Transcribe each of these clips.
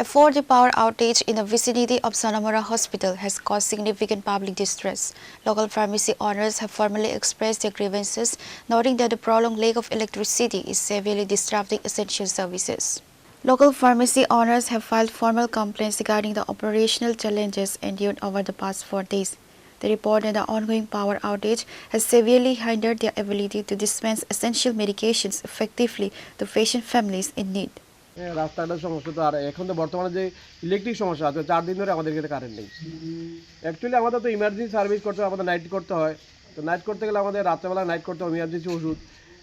A 4-day power outage in the vicinity of Sonamora Hospital has caused significant public distress. Local pharmacy owners have formally expressed their grievances, noting that the prolonged lack of electricity is severely disrupting essential services. Local pharmacy owners have filed formal complaints regarding the operational challenges endured over the past 4 days. They report that the ongoing power outage has severely hindered their ability to dispense essential medications effectively to patient families in need. রাস্তাটার সমস্যা তো আর এখন তো বর্তমানে যে electric সমস্যা আছে 4 দিন ধরে আমাদের এখানে কারেন্ট নেই। অ্যাকচুয়ালি আমাদের তো ইমার্জেন্সি সার্ভিস করতে হয়, আমাদের নাইট করতে হয়। তো নাইট করতে গেলে আমাদের রাত্রেবেলা নাইট করতে হয় ইমার্জেন্সি ওষুধ।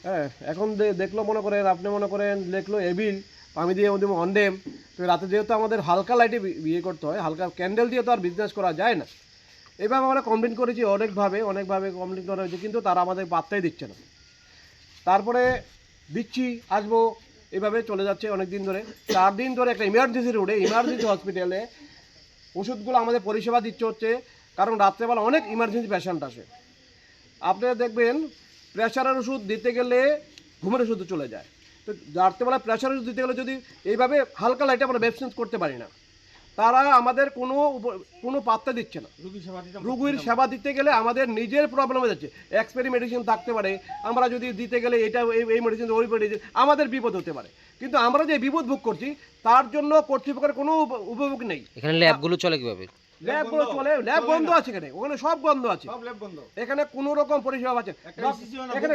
হ্যাঁ, এখন দেখলো মনে করেন আপনি মনে করেন দেখলো এবিল আমি দিয়ে ওদের অনডেম। তো রাতে যেহেতু আমাদের হালকা লাইটে বিয়ে করতে হয়, হালকা ক্যান্ডেল দিয়ে তো আর বিজনেস করা যায় না। এভাবে আমরা কমপ্লেন করেছি অনেকভাবে কমপ্লেন করা হয়েছে, কিন্তু তারা আমাদের পাত্তাই দিচ্ছে না। তারপরে দিচ্ছি আসবো এভাবে চলে যাচ্ছে অনেক দিন ধরে। 4 দিন ধরে একটা ইমার্জেন্সি রোডে ইমার্জেন্সি হসপিটালে ওষুধগুলো আমাদের পরিষেবা দিচ্ছে হচ্ছে, কারণ রাত্রেবেলা অনেক ইমার্জেন্সি পেশেন্ট আসে। আপনারা দেখবেন প্রেশারের ওষুধ দিতে গেলে ঘুমের ওষুধ চলে যায়। তো রাত্রেবেলা প্রেশার ওষুধ দিতে গেলে যদি এইভাবে হালকা লাইটে আমরা ব্যবসেন্স করতে পারি না, তারা আমাদের কোনো পাত্তা দিচ্ছে না। রোগীর সেবা দিতে গেলে আমাদের নিজের প্রবলেম হয়ে যাচ্ছে। এক্সপায়ারি মেডিসিন থাকতে পারে, আমরা যদি দিতে গেলে এটা এই মেডিসিন ওই মেডিসিন আমাদের বিপদ হতে পারে। কিন্তু আমরা যে বিপদ ভোগ করছি তার জন্য কর্তৃপক্ষের কোনো উপভোগ নেই। এখানে ল্যাবগুলো চলে কিভাবে? ল্যাবগুলো চলে, ল্যাব বন্ধ আছে এখানে, ওখানে সব বন্ধ আছে, এখানে কোনো রকম পরিষেবা আছে। এখানে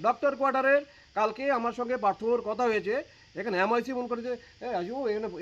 ডক্টর কোয়ার্টারের কালকে আমার সঙ্গে পার্থর কথা হয়েছে, এখানে এমআইসি মন করেছে এখানে